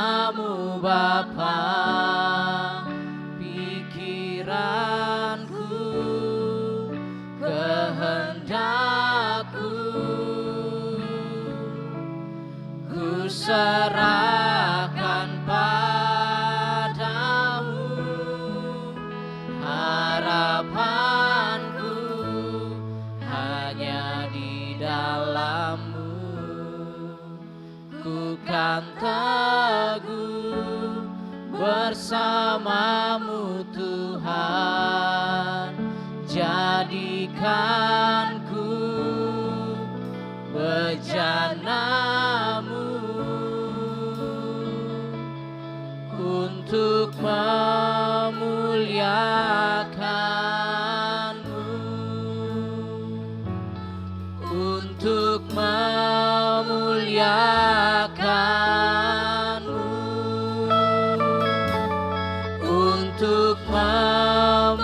bersamamu Bapa, pikiranku, kehendakku, ku serahkan padamu, harapanku hanya di dalam-Mu. Ku kan teguh bersamamu Tuhan, jadikan ku bejana-Mu untuk memuliakan-Mu, untuk memuliakan-Mu, untuk memuliakan-Mu.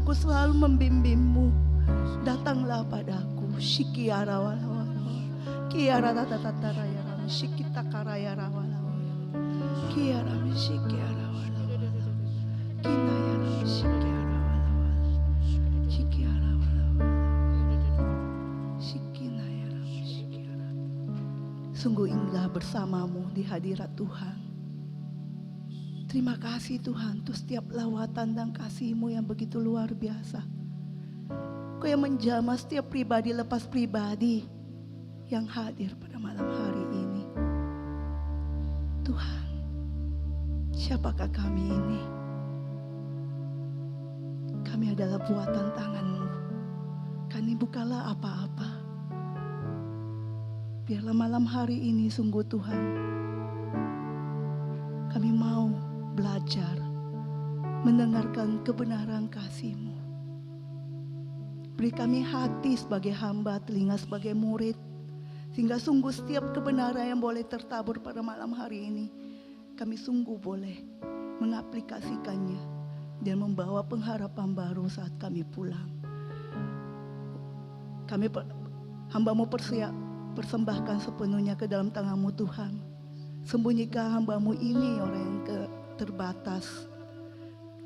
aku selalu membimbingmu. Datanglah padaku. Shikiara wala. Kiara tatatara ya ram. Shikita karaya rawala. Kiara shikiara wala. Kina ya ram shikiara wala. Shikiara wala. Shikina ya ram shikiara. Sungguh indah bersamamu di hadirat Tuhan. Terima kasih Tuhan untuk setiap lawatan dan kasih-Mu yang begitu luar biasa. Kau yang menjamah setiap pribadi lepas pribadi yang hadir pada malam hari ini. Tuhan, siapakah kami ini? Kami adalah buatan tangan-Mu. Kami bukanlah apa-apa. Biarlah malam hari ini sungguh Tuhan, kami mau belajar mendengarkan kebenaran kasih-Mu. Beri kami hati sebagai hamba, telinga sebagai murid, sehingga sungguh setiap kebenaran yang boleh tertabur pada malam hari ini, kami sungguh boleh mengaplikasikannya dan membawa pengharapan baru saat kami pulang. Kami hamba-Mu persembahkan sepenuhnya ke dalam tangan-Mu Tuhan. Sembunyikan hamba-Mu ini orang yang terbatas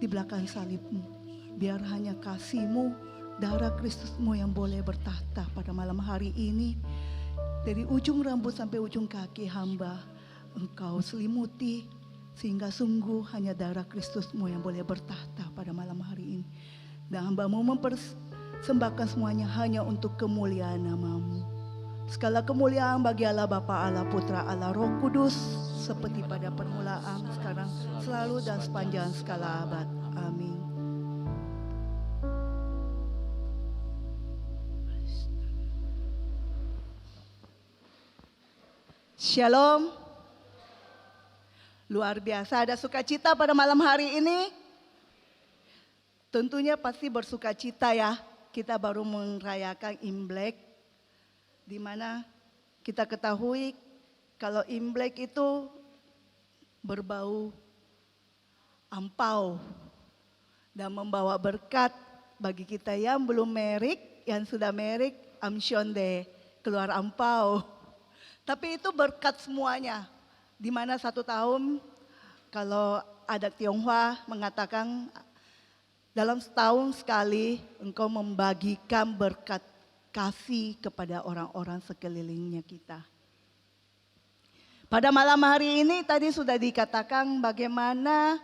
di belakang salib-Mu. Biar hanya kasih-Mu, darah Kristus-Mu yang boleh bertahta pada malam hari ini. Dari ujung rambut sampai ujung kaki hamba, Engkau selimuti, sehingga sungguh hanya darah Kristus-Mu yang boleh bertahta pada malam hari ini. Dan hamba-Mu mempersembahkan semuanya hanya untuk kemuliaan nama-Mu. Segala kemuliaan bagi Allah Bapa, Allah Putra, Allah Roh Kudus, seperti pada permulaan, sekarang, selalu dan sepanjang segala abad. Amin. Shalom. Luar biasa, ada sukacita pada malam hari ini. Tentunya pasti bersukacita ya. Kita baru merayakan Imlek, di mana kita ketahui kalau Imlek itu berbau ampau dan membawa berkat bagi kita yang belum merik, yang sudah merik, amsyonde, keluar ampau. Tapi itu berkat semuanya, di mana 1 tahun kalau adat Tionghoa mengatakan dalam setahun sekali engkau membagikan berkat kasih kepada orang-orang sekelilingnya kita. Pada malam hari ini tadi sudah dikatakan bagaimana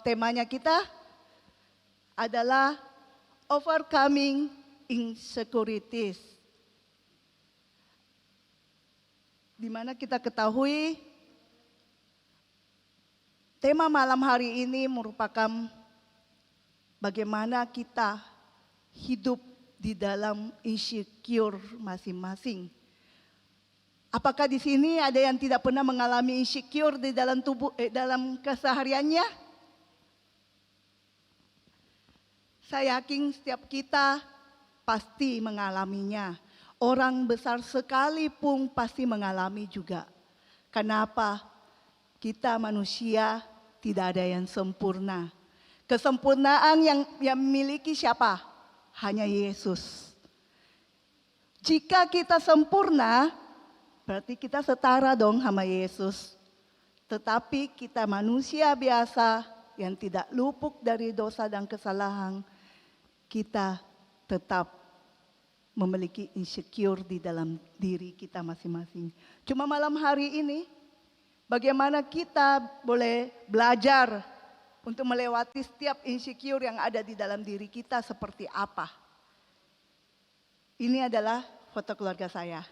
temanya kita adalah overcoming insecurities. Di mana kita ketahui tema malam hari ini merupakan bagaimana kita hidup di dalam insecure masing-masing. Apakah di sini ada yang tidak pernah mengalami insecure di dalam dalam kesehariannya? Saya yakin setiap kita pasti mengalaminya. Orang besar sekalipun pasti mengalami juga. Kenapa? Kita manusia tidak ada yang sempurna. Kesempurnaan yang miliki siapa? Hanya Yesus. Jika kita sempurna, berarti kita setara dong sama Yesus. Tetapi kita manusia biasa yang tidak luput dari dosa dan kesalahan. Kita tetap memiliki insecure di dalam diri kita masing-masing. Cuma malam hari ini, bagaimana kita boleh belajar untuk melewati setiap insecure yang ada di dalam diri kita seperti apa. Ini adalah foto keluarga saya.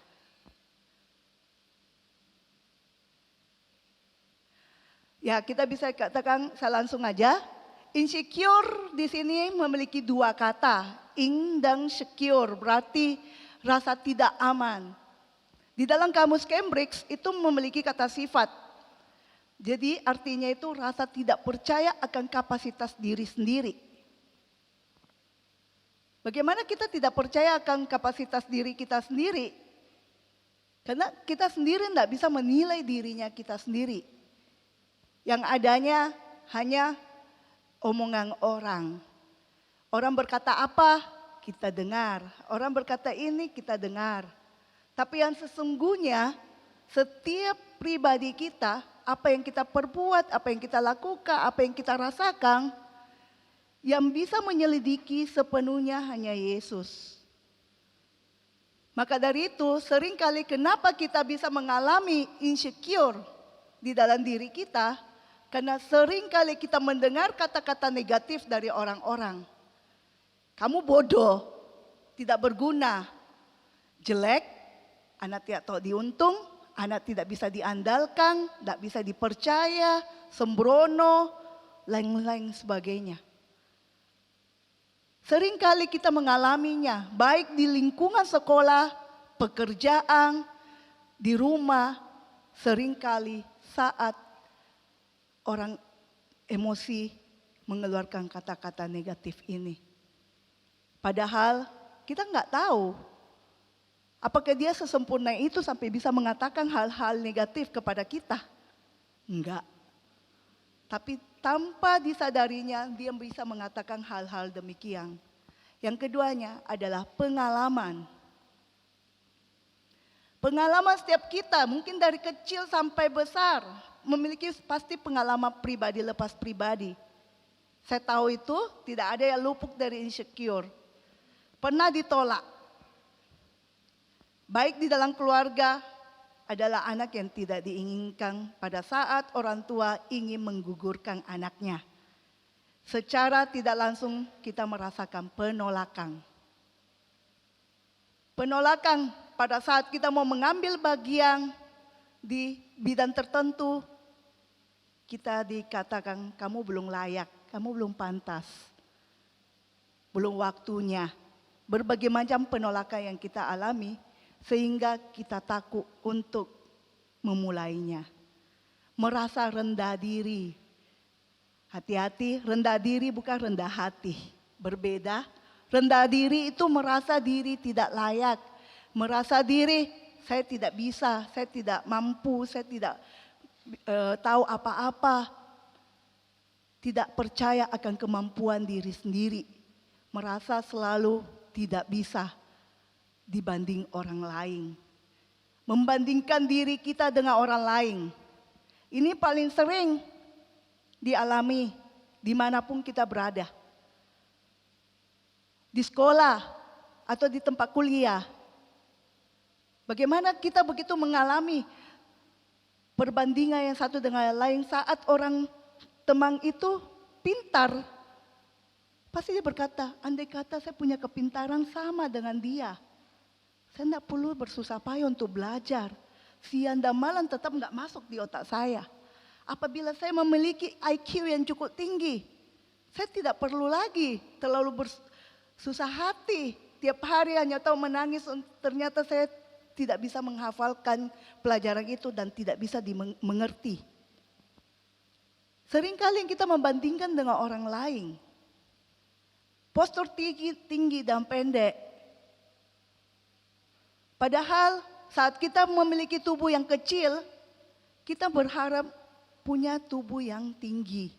Ya, kita bisa katakan, saya langsung aja. Insecure di sini memiliki 2 kata. In dan secure, berarti rasa tidak aman. Di dalam kamus Cambridge itu memiliki kata sifat. Jadi artinya itu rasa tidak percaya akan kapasitas diri sendiri. Bagaimana kita tidak percaya akan kapasitas diri kita sendiri? Karena kita sendiri tidak bisa menilai dirinya kita sendiri. Yang adanya hanya omongan orang. Orang berkata apa, kita dengar. Orang berkata ini, kita dengar. Tapi yang sesungguhnya, setiap pribadi kita, apa yang kita perbuat, apa yang kita lakukan, apa yang kita rasakan, yang bisa menyelidiki sepenuhnya hanya Yesus. Maka dari itu, seringkali kenapa kita bisa mengalami insecure di dalam diri kita, karena seringkali kita mendengar kata-kata negatif dari orang-orang. Kamu bodoh, tidak berguna, jelek, anak tidak tahu diuntung, anak tidak bisa diandalkan, tidak bisa dipercaya, sembrono, lain-lain sebagainya. Seringkali kita mengalaminya, baik di lingkungan sekolah, pekerjaan, di rumah, seringkali saat orang emosi mengeluarkan kata-kata negatif ini. Padahal kita nggak tahu apakah dia sesempurna itu sampai bisa mengatakan hal-hal negatif kepada kita. Enggak. Tapi tanpa disadarinya dia bisa mengatakan hal-hal demikian. Yang keduanya adalah pengalaman. Pengalaman setiap kita mungkin dari kecil sampai besar memiliki pasti pengalaman pribadi lepas pribadi. Saya tahu itu tidak ada yang luput dari insecure. Pernah ditolak. Baik di dalam keluarga, adalah anak yang tidak diinginkan pada saat orang tua ingin menggugurkan anaknya. Secara tidak langsung kita merasakan penolakan. Penolakan pada saat kita mau mengambil bagian di bidang tertentu, kita dikatakan kamu belum layak, kamu belum pantas, belum waktunya. Berbagai macam penolakan yang kita alami, sehingga kita takut untuk memulainya. Merasa rendah diri. Hati-hati, rendah diri bukan rendah hati. Berbeda. Rendah diri itu merasa diri tidak layak. Merasa diri saya tidak bisa, saya tidak mampu, saya tidak tahu apa-apa. Tidak percaya akan kemampuan diri sendiri. Merasa selalu tidak bisa dibanding orang lain. Membandingkan diri kita dengan orang lain. Ini paling sering dialami dimanapun kita berada. Di sekolah atau di tempat kuliah. Bagaimana kita begitu mengalami perbandingan yang satu dengan yang lain saat orang teman itu pintar. Pasti dia berkata, andai kata saya punya kepintaran sama dengan dia. Saya tidak perlu bersusah payah untuk belajar. Siang dan malam tetap tidak masuk di otak saya. Apabila saya memiliki IQ yang cukup tinggi, saya tidak perlu lagi terlalu bersusah hati. Tiap hari hanya tahu menangis, ternyata saya tidak bisa menghafalkan pelajaran itu dan tidak bisa dimengerti. Seringkali kita membandingkan dengan orang lain. Postur tinggi dan pendek. Padahal saat kita memiliki tubuh yang kecil, kita berharap punya tubuh yang tinggi.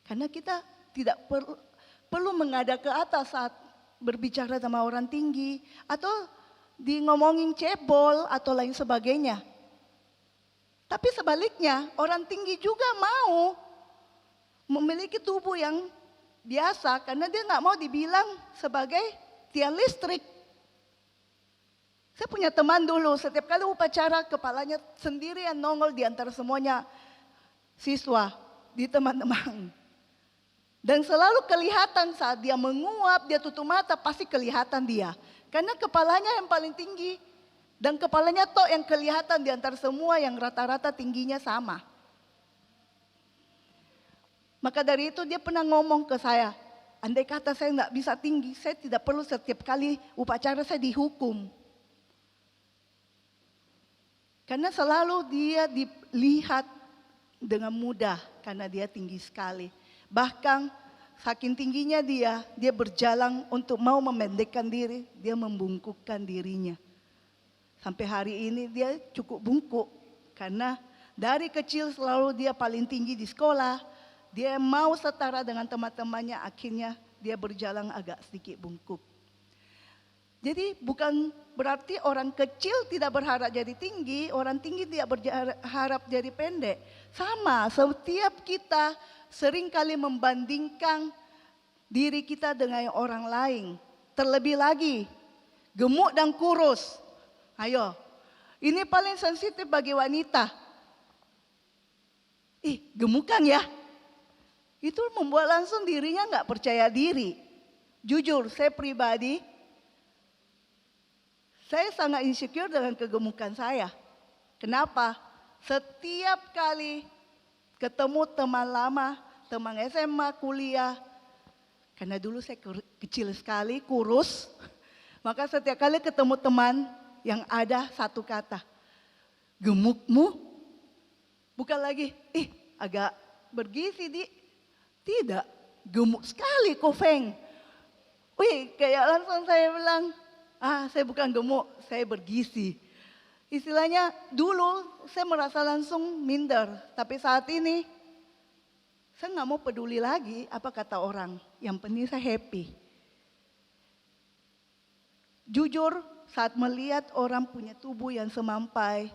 Karena kita tidak perlu menghadap ke atas saat berbicara sama orang tinggi. Atau di ngomongin cebol atau lain sebagainya. Tapi sebaliknya orang tinggi juga mau memiliki tubuh yang biasa. Karena dia nggak mau dibilang sebagai tiang listrik. Saya punya teman dulu, setiap kali upacara kepalanya sendiri yang nongol di antara semuanya siswa, di teman-teman. Dan selalu kelihatan saat dia menguap, dia tutup mata, pasti kelihatan dia. Karena kepalanya yang paling tinggi. Dan kepalanya tok yang kelihatan di antara semua yang rata-rata tingginya sama. Maka dari itu dia pernah ngomong ke saya, andai kata saya nggak bisa tinggi, saya tidak perlu setiap kali upacara saya dihukum. Karena selalu dia dilihat dengan mudah karena dia tinggi sekali. Bahkan saking tingginya dia berjalan untuk mau memendekkan diri, dia membungkukkan dirinya. Sampai hari ini dia cukup bungkuk karena dari kecil selalu dia paling tinggi di sekolah. Dia mau setara dengan teman-temannya, akhirnya dia berjalan agak sedikit bungkuk. Jadi bukan berarti orang kecil tidak berharap jadi tinggi, orang tinggi tidak berharap jadi pendek. Sama, setiap kita seringkali membandingkan diri kita dengan orang lain. Terlebih lagi, gemuk dan kurus. Ayo, ini paling sensitif bagi wanita. Gemuk kan ya? Itu membuat langsung dirinya nggak percaya diri. Jujur, saya pribadi, saya sangat insecure dengan kegemukan saya. Kenapa? Setiap kali ketemu teman lama, teman SMA, kuliah, karena dulu saya kecil sekali, kurus, maka setiap kali ketemu teman yang ada satu kata, gemukmu, bukan lagi, agak bergizi tidak, gemuk sekali kok Feng. Kayak langsung saya bilang, saya bukan gemuk, saya bergizi. Istilahnya dulu saya merasa langsung minder, tapi saat ini saya nggak mau peduli lagi apa kata orang. Yang penting saya happy. Jujur, saat melihat orang punya tubuh yang semampai,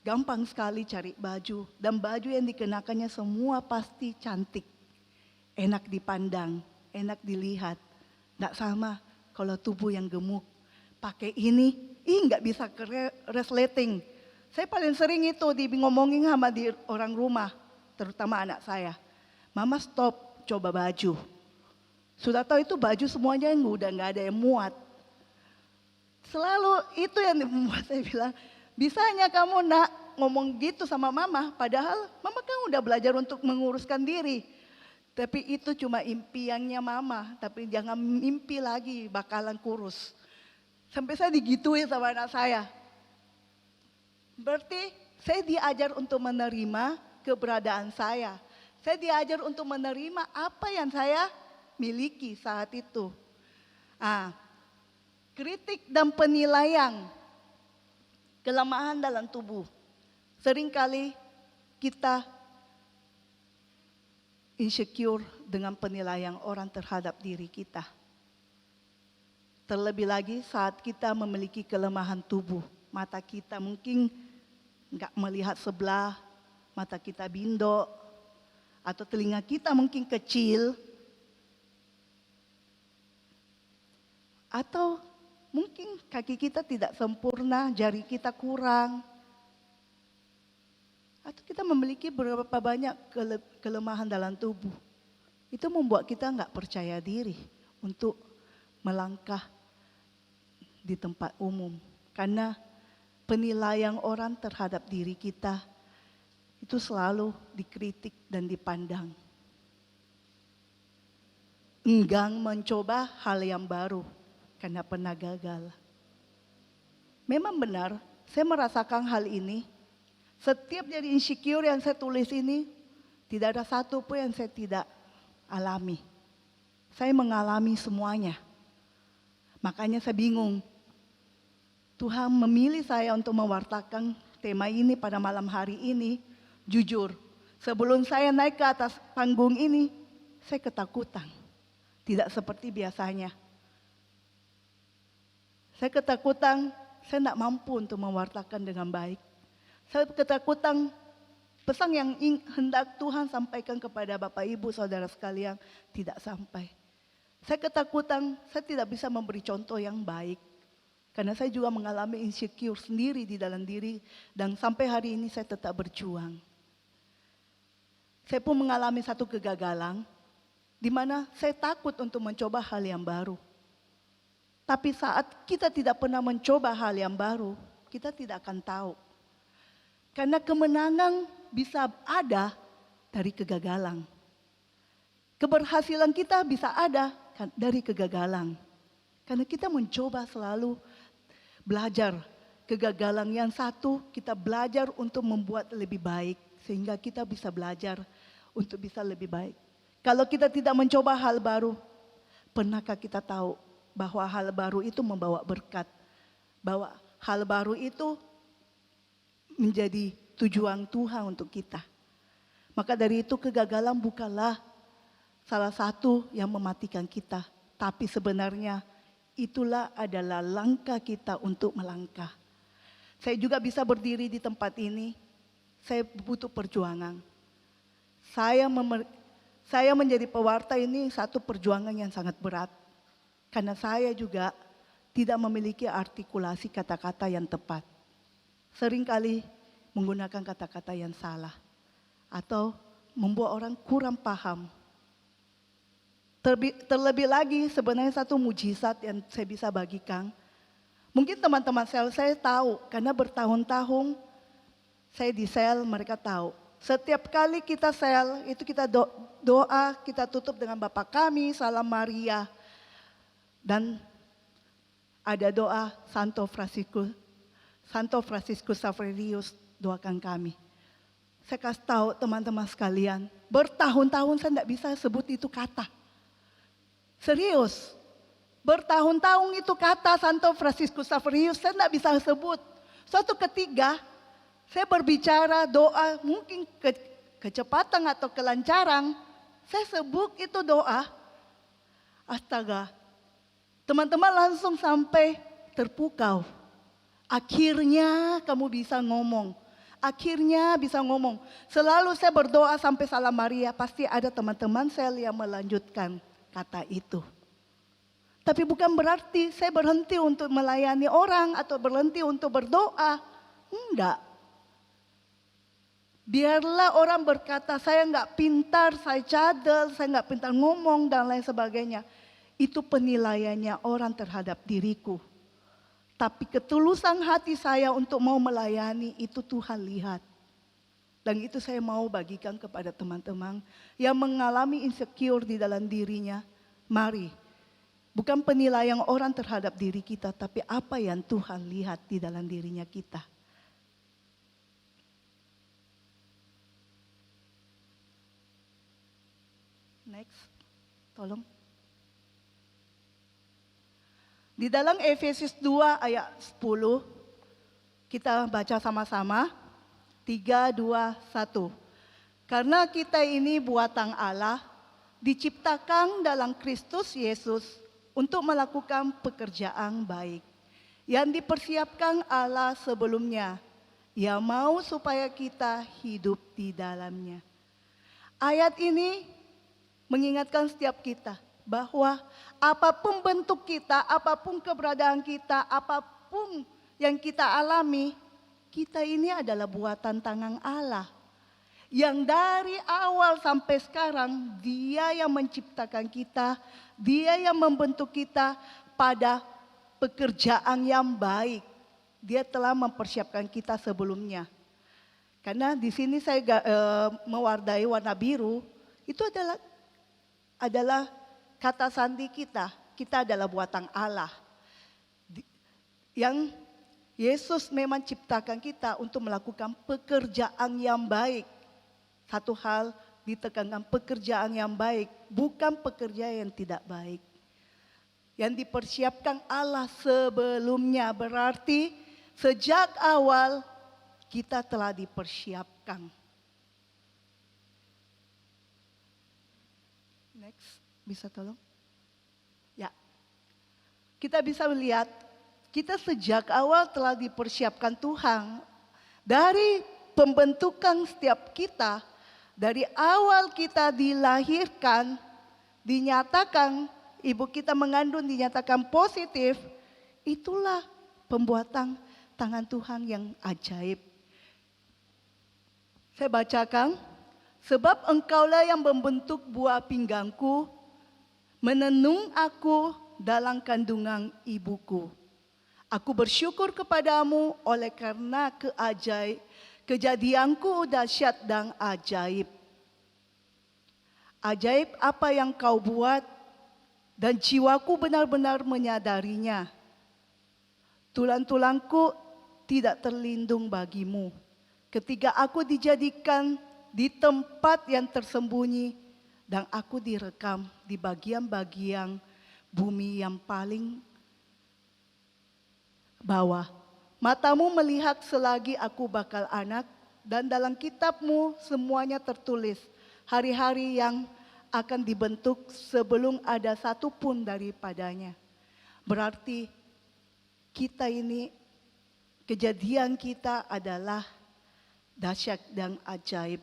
gampang sekali cari baju. Dan baju yang dikenakannya semua pasti cantik, enak dipandang, enak dilihat. Nggak sama kalau tubuh yang gemuk, pakai ini, nggak bisa resleting. Saya paling sering itu ngomongin sama di orang rumah, terutama anak saya. Mama stop, coba baju. Sudah tahu itu baju semuanya yang udah nggak ada yang muat. Selalu itu yang membuat saya bilang, bisanya kamu nak ngomong gitu sama mama, padahal mama kan udah belajar untuk menguruskan diri. Tapi itu cuma impiannya mama, tapi jangan mimpi lagi bakalan kurus. Sampai saya digituin sama anak saya. Berarti saya diajar untuk menerima keberadaan saya. Saya diajar untuk menerima apa yang saya miliki saat itu. Kritik dan penilaian kelemahan dalam tubuh. Seringkali kita insecure dengan penilaian orang terhadap diri kita. Terlebih lagi saat kita memiliki kelemahan tubuh. Mata kita mungkin nggak melihat sebelah, mata kita bindok, atau telinga kita mungkin kecil, atau mungkin kaki kita tidak sempurna, jari kita kurang, atau kita memiliki berapa banyak kelemahan dalam tubuh. Itu membuat kita nggak percaya diri untuk melangkah di tempat umum. Karena penilaian orang terhadap diri kita itu selalu dikritik dan dipandang. Enggan mencoba hal yang baru karena pernah gagal. Memang benar, saya merasakan hal ini. Setiap dari insecure yang saya tulis ini, tidak ada satu pun yang saya tidak alami. Saya mengalami semuanya. Makanya saya bingung. Tuhan memilih saya untuk mewartakan tema ini pada malam hari ini. Jujur, sebelum saya naik ke atas panggung ini, saya ketakutan. Tidak seperti biasanya. Saya ketakutan, saya tidak mampu untuk mewartakan dengan baik. Saya ketakutan pesan yang hendak Tuhan sampaikan kepada Bapak Ibu Saudara sekalian tidak sampai. Saya ketakutan saya tidak bisa memberi contoh yang baik. Karena saya juga mengalami insecure sendiri di dalam diri. Dan sampai hari ini saya tetap berjuang. Saya pun mengalami satu kegagalan. Di mana saya takut untuk mencoba hal yang baru. Tapi saat kita tidak pernah mencoba hal yang baru, kita tidak akan tahu. Karena kemenangan bisa ada dari kegagalan. Keberhasilan kita bisa ada dari kegagalan. Karena kita mencoba selalu belajar. Kegagalan yang satu kita belajar untuk membuat lebih baik. Sehingga kita bisa belajar untuk bisa lebih baik. Kalau kita tidak mencoba hal baru, pernahkah kita tahu bahwa hal baru itu membawa berkat? Bahwa hal baru itu menjadi tujuan Tuhan untuk kita. Maka dari itu kegagalan bukanlah salah satu yang mematikan kita. Tapi sebenarnya itulah adalah langkah kita untuk melangkah. Saya juga bisa berdiri di tempat ini, saya butuh perjuangan. Saya menjadi pewarta ini satu perjuangan yang sangat berat. Karena saya juga tidak memiliki artikulasi kata-kata yang tepat. Seringkali menggunakan kata-kata yang salah. Atau membuat orang kurang paham. Terlebih lagi sebenarnya satu mujizat yang saya bisa bagikan. Mungkin teman-teman sel saya tahu, karena bertahun-tahun saya di sel, mereka tahu. Setiap kali kita sel, itu kita doa, kita tutup dengan Bapa Kami, Salam Maria. Dan ada doa Santo Franciscus Savrelius, doakan kami. Saya kasih tahu teman-teman sekalian, bertahun-tahun saya tidak bisa sebut itu kata. Serius, bertahun-tahun itu kata Santo Franciscus Savrelius saya tidak bisa sebut. Suatu ketiga, saya berbicara doa mungkin kecepatan atau kelancaran, saya sebut itu doa. Astaga, teman-teman langsung sampai terpukau. Akhirnya kamu bisa ngomong. Akhirnya bisa ngomong. Selalu saya berdoa sampai Salam Maria, pasti ada teman-teman sel yang melanjutkan kata itu. Tapi bukan berarti saya berhenti untuk melayani orang atau berhenti untuk berdoa. Enggak. Biarlah orang berkata saya enggak pintar, saya cadel, saya enggak pintar ngomong dan lain sebagainya. Itu penilaiannya orang terhadap diriku. Tapi ketulusan hati saya untuk mau melayani itu Tuhan lihat. Dan itu saya mau bagikan kepada teman-teman yang mengalami insecure di dalam dirinya. Mari, bukan penilaian orang terhadap diri kita, tapi apa yang Tuhan lihat di dalam dirinya kita. Next, tolong. Di dalam Efesus 2 ayat 10, kita baca sama-sama. 3, 2, 1. Karena kita ini buatan Allah, diciptakan dalam Kristus Yesus untuk melakukan pekerjaan baik yang dipersiapkan Allah sebelumnya. Ia mau supaya kita hidup di dalamnya. Ayat ini mengingatkan setiap kita bahwa apapun bentuk kita, apapun keberadaan kita, apapun yang kita alami, kita ini adalah buatan tangan Allah. Yang dari awal sampai sekarang, Dia yang menciptakan kita, Dia yang membentuk kita pada pekerjaan yang baik. Dia telah mempersiapkan kita sebelumnya. Karena di sini saya mewarnai warna biru, itu adalah kata sandi kita. Kita adalah buatan Allah. Yang Yesus memang ciptakan kita untuk melakukan pekerjaan yang baik. Satu hal ditekankan, pekerjaan yang baik, bukan pekerjaan yang tidak baik. Yang dipersiapkan Allah sebelumnya, berarti sejak awal kita telah dipersiapkan. Next, bisa tolong? Ya, kita bisa melihat kita sejak awal telah dipersiapkan Tuhan. Dari pembentukan setiap kita, dari awal kita dilahirkan, dinyatakan, ibu kita mengandung dinyatakan positif, itulah pembuatan tangan Tuhan yang ajaib. Saya bacakan, sebab engkaulah yang membentuk buah pinggangku, menenung aku dalam kandungan ibuku. Aku bersyukur kepadamu oleh karena kejadianku dahsyat dan ajaib. Ajaib apa yang kau buat dan jiwaku benar-benar menyadarinya. Tulang-tulangku tidak terlindung bagimu. Ketika aku dijadikan di tempat yang tersembunyi dan aku direkam di bagian-bagian bumi yang paling bawah. Matamu melihat selagi aku bakal anak dan dalam kitabmu semuanya tertulis hari-hari yang akan dibentuk sebelum ada satupun daripadanya. Berarti kita ini, kejadian kita adalah dahsyat dan ajaib.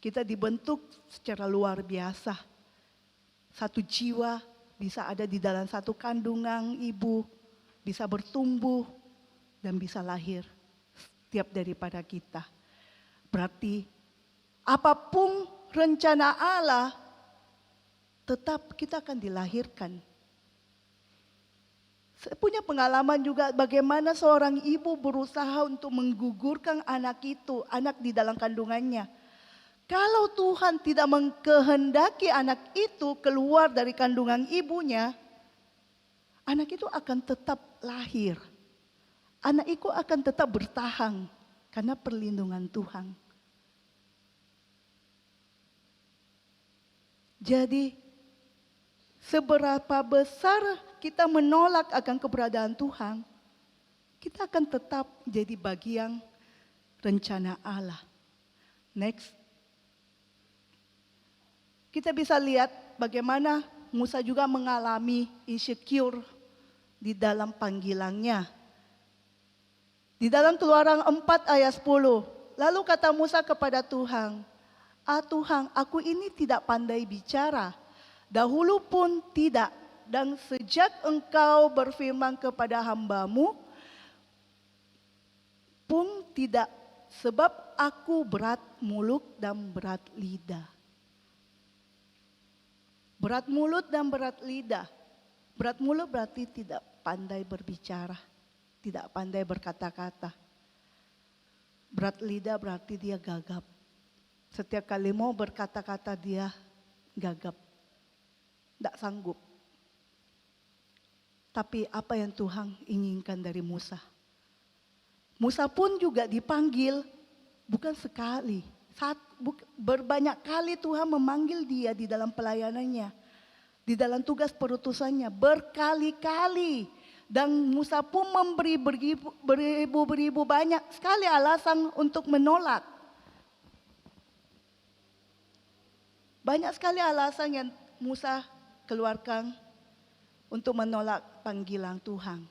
Kita dibentuk secara luar biasa. Satu jiwa bisa ada di dalam satu kandungan ibu, bisa bertumbuh dan bisa lahir setiap daripada kita. Berarti apapun rencana Allah, tetap kita akan dilahirkan. Saya punya pengalaman juga bagaimana seorang ibu berusaha untuk menggugurkan anak itu, anak di dalam kandungannya. Kalau Tuhan tidak mengkehendaki anak itu keluar dari kandungan ibunya, anak itu akan tetap lahir. Anak itu akan tetap bertahan karena perlindungan Tuhan. Jadi, seberapa besar kita menolak akan keberadaan Tuhan, kita akan tetap jadi bagian rencana Allah. Next. Kita bisa lihat bagaimana Musa juga mengalami insecure di dalam panggilannya. Di dalam Keluaran 4 ayat 10, lalu kata Musa kepada Tuhan, Tuhan, aku ini tidak pandai bicara, dahulu pun tidak, dan sejak engkau berfirman kepada hambamu pun tidak, sebab aku berat mulut dan berat lidah. Berat mulut dan berat lidah. Berat mulut berarti tidak pandai berbicara, tidak pandai berkata-kata. Berat lidah berarti dia gagap. Setiap kali mau berkata-kata dia gagap, tidak sanggup. Tapi apa yang Tuhan inginkan dari Musa? Musa pun juga dipanggil bukan sekali. Berbanyak kali Tuhan memanggil dia di dalam pelayanannya, di dalam tugas perutusannya, berkali-kali. Dan Musa pun memberi beribu-ribu banyak sekali alasan untuk menolak. Banyak sekali alasan yang Musa keluarkan untuk menolak panggilan Tuhan.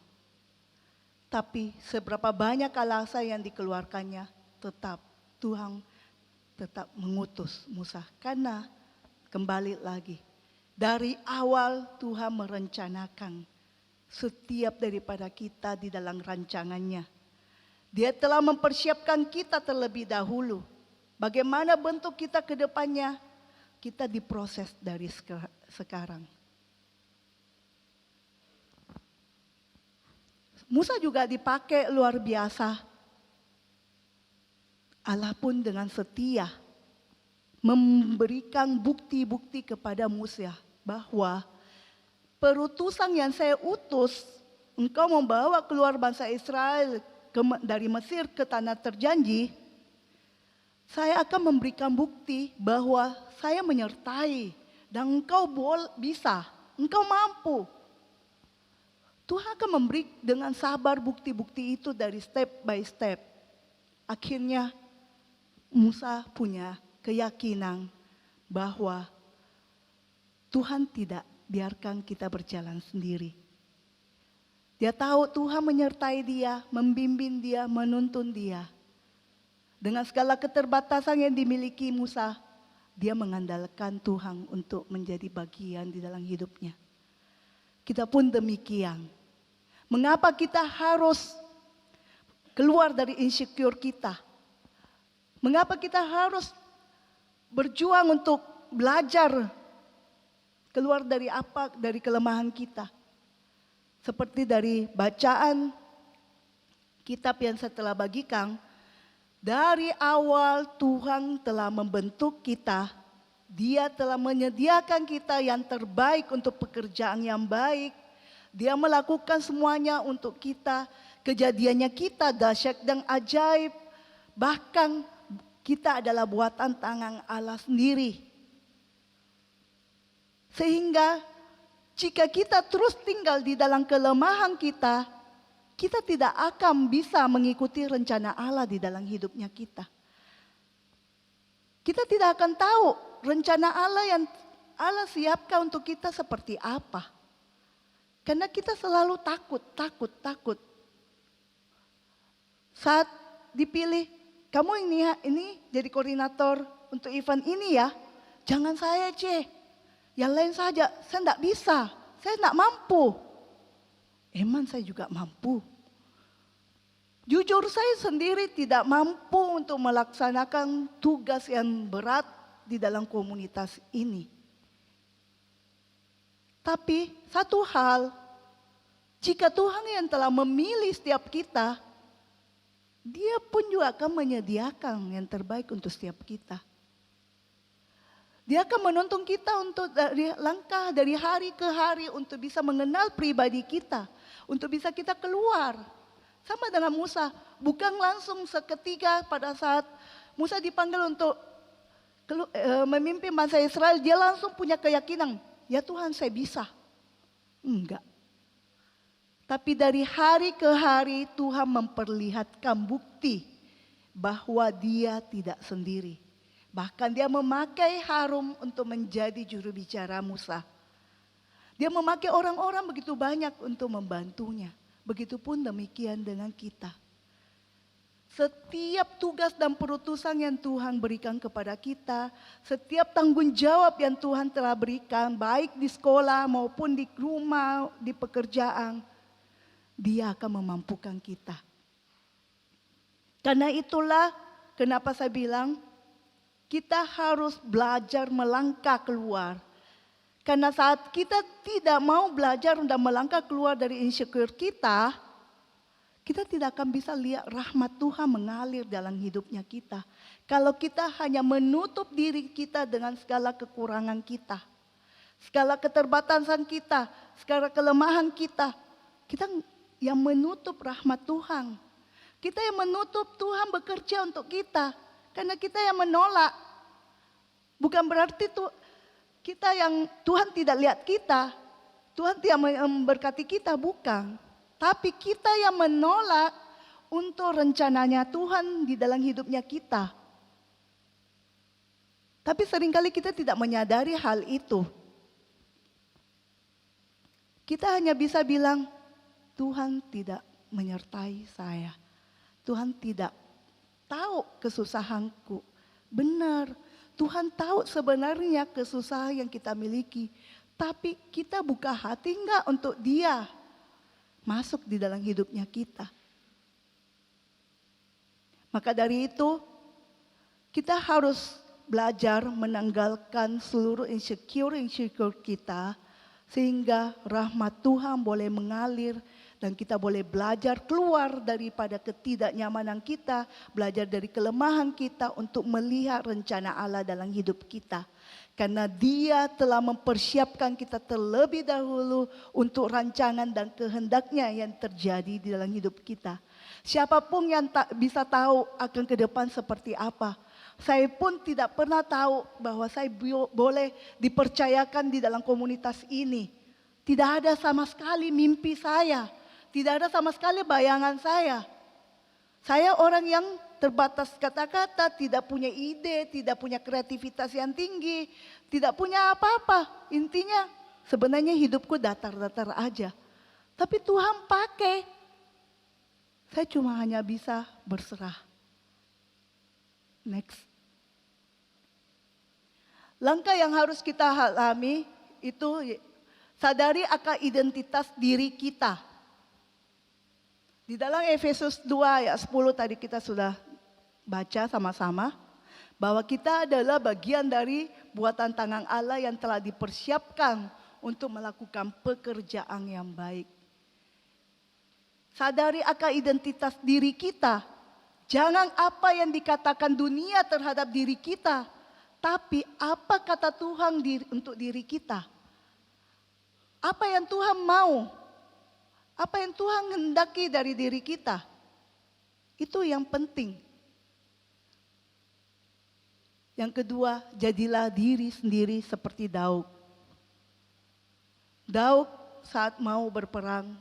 Tapi seberapa banyak alasan yang dikeluarkannya, tetap Tuhan tetap mengutus Musa. Karena kembali lagi, dari awal Tuhan merencanakan setiap daripada kita di dalam rancangannya. Dia telah mempersiapkan kita terlebih dahulu. Bagaimana bentuk kita ke depannya, kita diproses dari sekarang. Musa juga dipakai luar biasa. Allah pun dengan setia memberikan bukti-bukti kepada Musa bahwa perutusan yang saya utus, engkau membawa keluar bangsa Israel dari Mesir ke tanah terjanji, saya akan memberikan bukti bahwa saya menyertai dan engkau bisa, engkau mampu. Tuhan akan memberi dengan sabar bukti-bukti itu dari step by step. Akhirnya Musa punya keyakinan bahwa Tuhan tidak biarkan kita berjalan sendiri. Dia tahu Tuhan menyertai dia, membimbing dia, menuntun dia. Dengan segala keterbatasan yang dimiliki Musa, dia mengandalkan Tuhan untuk menjadi bagian di dalam hidupnya. Kita pun demikian. Mengapa kita harus keluar dari insecure kita? Mengapa kita harus berjuang untuk belajar keluar dari apa? Dari kelemahan kita. Seperti dari bacaan kitab yang saya telah bagikan, dari awal Tuhan telah membentuk kita. Dia telah menyediakan kita yang terbaik untuk pekerjaan yang baik. Dia melakukan semuanya untuk kita. Kejadiannya kita dahsyat dan ajaib. Bahkan kita adalah buatan tangan Allah sendiri. Sehingga jika kita terus tinggal di dalam kelemahan kita, kita tidak akan bisa mengikuti rencana Allah di dalam hidupnya kita. Kita tidak akan tahu rencana Allah yang Allah siapkan untuk kita seperti apa. Karena kita selalu takut. Saat dipilih, kamu ini jadi koordinator untuk event ini ya. Jangan saya yang lain saja, saya tidak bisa, saya tidak mampu. Emang saya juga mampu. Jujur saya sendiri tidak mampu untuk melaksanakan tugas yang berat di dalam komunitas ini. Tapi satu hal, jika Tuhan yang telah memilih setiap kita, Dia pun juga akan menyediakan yang terbaik untuk setiap kita. Dia akan menuntun kita untuk langkah dari hari ke hari untuk bisa mengenal pribadi kita, untuk bisa kita keluar. Sama dengan Musa, bukan langsung seketika pada saat Musa dipanggil untuk memimpin bangsa Israel, dia langsung punya keyakinan, ya Tuhan saya bisa. Enggak. Tapi dari hari ke hari Tuhan memperlihatkan bukti bahwa Dia tidak sendiri. Bahkan Dia memakai Harun untuk menjadi juru bicara Musa. Dia memakai orang-orang begitu banyak untuk membantunya. Begitupun demikian dengan kita. Setiap tugas dan perutusan yang Tuhan berikan kepada kita, setiap tanggung jawab yang Tuhan telah berikan, baik di sekolah maupun di rumah, di pekerjaan, Dia akan memampukan kita. Karena itulah kenapa saya bilang, kita harus belajar melangkah keluar. Karena saat kita tidak mau belajar dan melangkah keluar dari insecure kita tidak akan bisa lihat rahmat Tuhan mengalir dalam hidupnya kita. Kalau kita hanya menutup diri kita dengan segala kekurangan kita, segala keterbatasan kita, segala kelemahan kita yang menutup rahmat Tuhan. Kita yang menutup Tuhan bekerja untuk kita. Karena kita yang menolak. Bukan berarti kita yang Tuhan tidak lihat kita, Tuhan tidak memberkati kita, bukan. Tapi kita yang menolak untuk rencananya Tuhan di dalam hidupnya kita. Tapi seringkali kita tidak menyadari hal itu. Kita hanya bisa bilang, Tuhan tidak menyertai saya. Tuhan tidak tahu kesusahanku. Benar, Tuhan tahu sebenarnya kesusahan yang kita miliki. Tapi kita buka hati enggak untuk Dia masuk di dalam hidupnya kita. Maka dari itu, kita harus belajar menanggalkan seluruh insecure kita, sehingga rahmat Tuhan boleh mengalir dan kita boleh belajar keluar daripada ketidaknyamanan kita, belajar dari kelemahan kita untuk melihat rencana Allah dalam hidup kita. Karena Dia telah mempersiapkan kita terlebih dahulu untuk rancangan dan kehendaknya yang terjadi di dalam hidup kita. Siapapun yang tak bisa tahu akan ke depan seperti apa. Saya pun tidak pernah tahu bahwa saya boleh dipercayakan di dalam komunitas ini. Tidak ada sama sekali mimpi saya. Tidak ada sama sekali bayangan saya. Saya orang yang terbatas kata-kata, tidak punya ide, tidak punya kreativitas yang tinggi, tidak punya apa-apa. Intinya sebenarnya hidupku datar-datar aja. Tapi Tuhan pakai. Saya cuma hanya bisa berserah. Next. Langkah yang harus kita alami itu sadari akan identitas diri kita. Di dalam Efesus 2 ayat 10 tadi kita sudah baca sama-sama. Bahwa kita adalah bagian dari buatan tangan Allah yang telah dipersiapkan untuk melakukan pekerjaan yang baik. Sadari akan identitas diri kita. Jangan apa yang dikatakan dunia terhadap diri kita. Tapi apa kata Tuhan untuk diri kita. Apa yang Tuhan mau. Apa yang Tuhan hendaki dari diri kita. Itu yang penting. Yang kedua, jadilah diri sendiri seperti Daud. Daud saat mau berperang,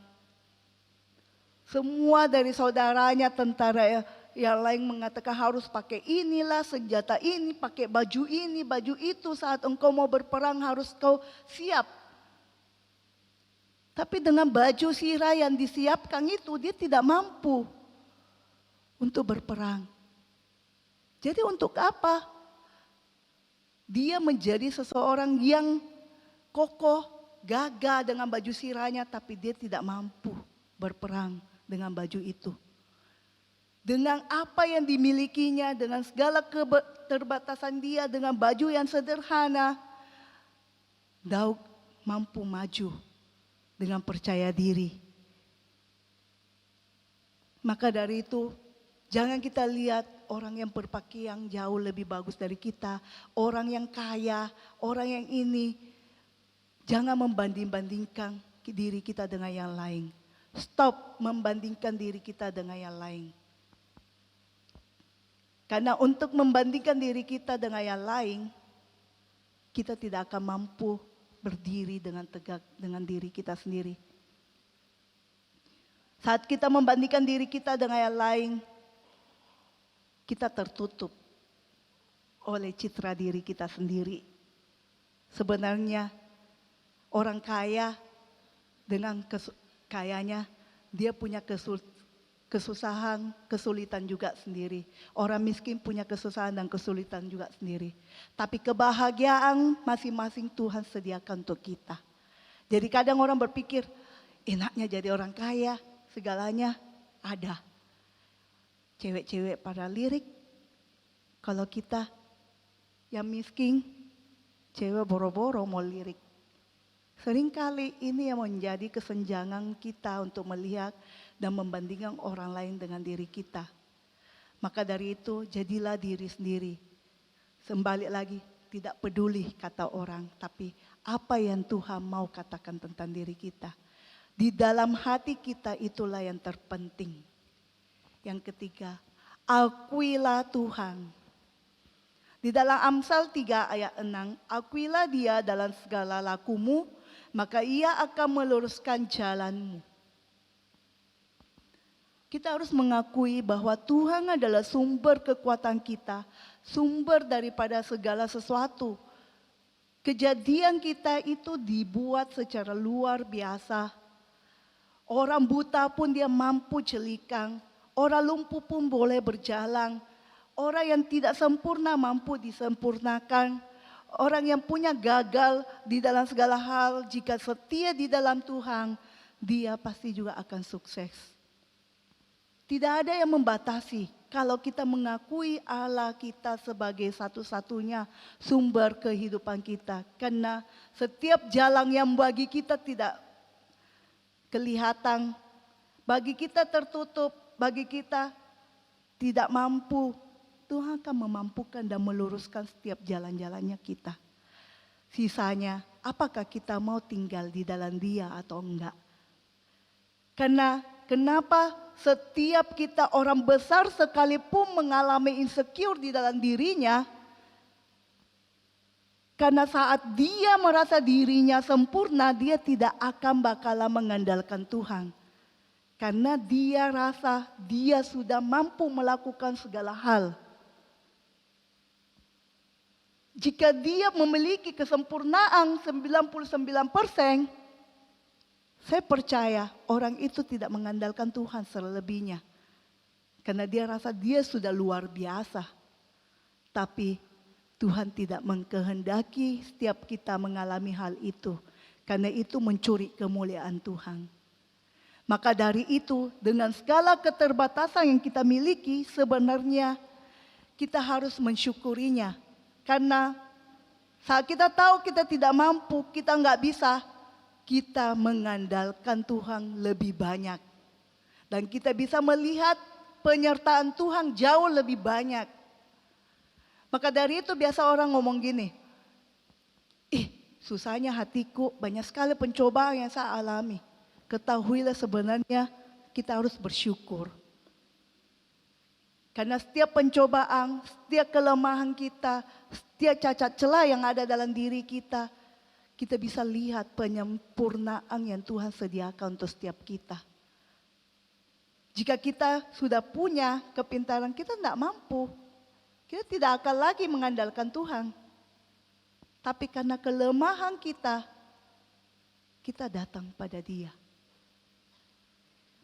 semua dari saudaranya tentara Yang lain mengatakan harus pakai inilah, senjata ini, pakai baju ini, baju itu. Saat engkau mau berperang harus kau siap. Tapi dengan baju sirah yang disiapkan itu, dia tidak mampu untuk berperang. Jadi untuk apa? Dia menjadi seseorang yang kokoh, gagah dengan baju sirahnya, tapi dia tidak mampu berperang dengan baju itu. Dengan apa yang dimilikinya, dengan segala keterbatasan dia, dengan baju yang sederhana, Daud mampu maju dengan percaya diri. Maka dari itu, jangan kita lihat orang yang berpakaian jauh lebih bagus dari kita, orang yang kaya, orang yang ini. Jangan membanding-bandingkan diri kita dengan yang lain. Stop membandingkan diri kita dengan yang lain. Karena untuk membandingkan diri kita dengan yang lain, kita tidak akan mampu berdiri dengan tegak dengan diri kita sendiri. Saat kita membandingkan diri kita dengan yang lain, kita tertutup oleh citra diri kita sendiri. Sebenarnya orang kaya dengan kayanya, dia punya kesusahan, kesulitan juga sendiri. Orang miskin punya kesusahan dan kesulitan juga sendiri. Tapi kebahagiaan masing-masing Tuhan sediakan untuk kita. Jadi kadang orang berpikir, enaknya jadi orang kaya, segalanya ada. Cewek-cewek pada lirik, kalau kita yang miskin, cewek boro-boro mau lirik. Seringkali ini yang menjadi kesenjangan kita untuk melihat dan membandingkan orang lain dengan diri kita. Maka dari itu jadilah diri sendiri. Kembali lagi, tidak peduli kata orang, tapi apa yang Tuhan mau katakan tentang diri kita. Di dalam hati kita itulah yang terpenting. Yang ketiga, akuilah Tuhan. Di dalam Amsal 3 ayat 6, akuilah dia dalam segala lakumu, maka ia akan meluruskan jalanmu. Kita harus mengakui bahwa Tuhan adalah sumber kekuatan kita, sumber daripada segala sesuatu. Kejadian kita itu dibuat secara luar biasa. Orang buta pun dia mampu celikan, orang lumpuh pun boleh berjalan, orang yang tidak sempurna mampu disempurnakan, orang yang punya gagal di dalam segala hal, jika setia di dalam Tuhan, dia pasti juga akan sukses. Tidak ada yang membatasi kalau kita mengakui Allah kita sebagai satu-satunya sumber kehidupan kita. Karena setiap jalan yang bagi kita tidak kelihatan, bagi kita tertutup, bagi kita tidak mampu, Tuhan akan memampukan dan meluruskan setiap jalan-jalannya kita. Sisanya, apakah kita mau tinggal di dalam Dia atau enggak? Karena kenapa setiap kita orang besar sekalipun mengalami insecure di dalam dirinya, karena saat dia merasa dirinya sempurna, dia tidak akan bakalan mengandalkan Tuhan. Karena dia rasa dia sudah mampu melakukan segala hal. Jika dia memiliki kesempurnaan 99%, saya percaya orang itu tidak mengandalkan Tuhan selebihnya. Karena dia rasa dia sudah luar biasa. Tapi Tuhan tidak mengkehendaki setiap kita mengalami hal itu. Karena itu mencuri kemuliaan Tuhan. Maka dari itu dengan segala keterbatasan yang kita miliki, sebenarnya kita harus mensyukurinya. Karena saat kita tahu kita tidak mampu, kita nggak bisa, kita mengandalkan Tuhan lebih banyak. Dan kita bisa melihat penyertaan Tuhan jauh lebih banyak. Maka dari itu biasa orang ngomong gini, susahnya hatiku, banyak sekali pencobaan yang saya alami. Ketahuilah sebenarnya kita harus bersyukur. Karena setiap pencobaan, setiap kelemahan kita, setiap cacat celah yang ada dalam diri kita, kita bisa lihat penyempurnaan yang Tuhan sediakan untuk setiap kita. Jika kita sudah punya kepintaran, kita tidak mampu. Kita tidak akan lagi mengandalkan Tuhan. Tapi karena kelemahan kita, kita datang pada Dia.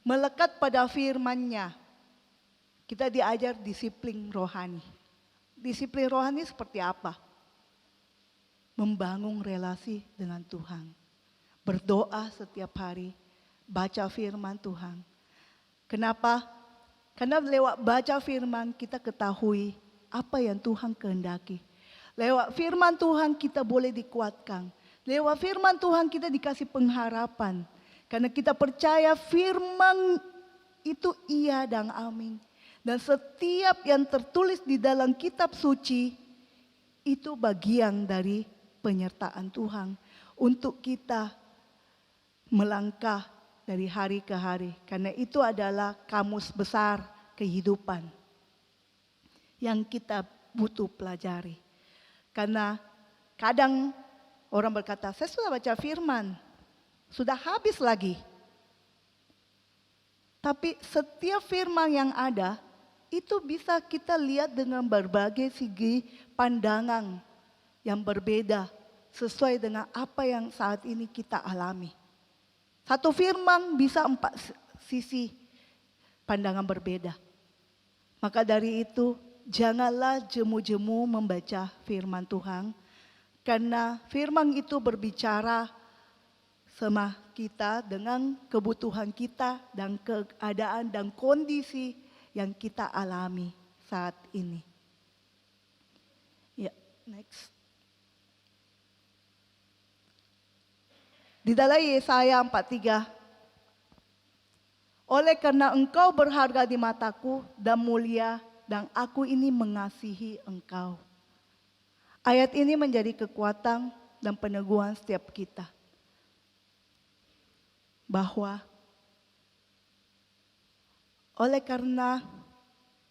Melekat pada firman-Nya. Kita diajar disiplin rohani. Disiplin rohani seperti apa? Membangun relasi dengan Tuhan. Berdoa setiap hari, baca firman Tuhan. Kenapa? Karena lewat baca firman kita ketahui apa yang Tuhan kehendaki. Lewat firman Tuhan kita boleh dikuatkan. Lewat firman Tuhan kita dikasih pengharapan. Karena kita percaya firman itu iya dan amin. Dan setiap yang tertulis di dalam kitab suci itu bagian dari penyertaan Tuhan untuk kita melangkah dari hari ke hari. Karena itu adalah kamus besar kehidupan yang kita butuh pelajari. Karena kadang orang berkata, saya sudah baca firman, sudah habis lagi. Tapi setiap firman yang ada, itu bisa kita lihat dengan berbagai segi pandangan yang berbeda sesuai dengan apa yang saat ini kita alami. Satu firman bisa 4 sisi pandangan berbeda. Maka dari itu, janganlah jemu-jemu membaca firman Tuhan, karena firman itu berbicara sama kita dengan kebutuhan kita dan keadaan dan kondisi yang kita alami saat ini. Ya, next. Di dalam Yesaya 43, oleh karena engkau berharga di mataku dan mulia, dan aku ini mengasihi engkau. Ayat ini menjadi kekuatan dan peneguhan setiap kita. Bahwa oleh karena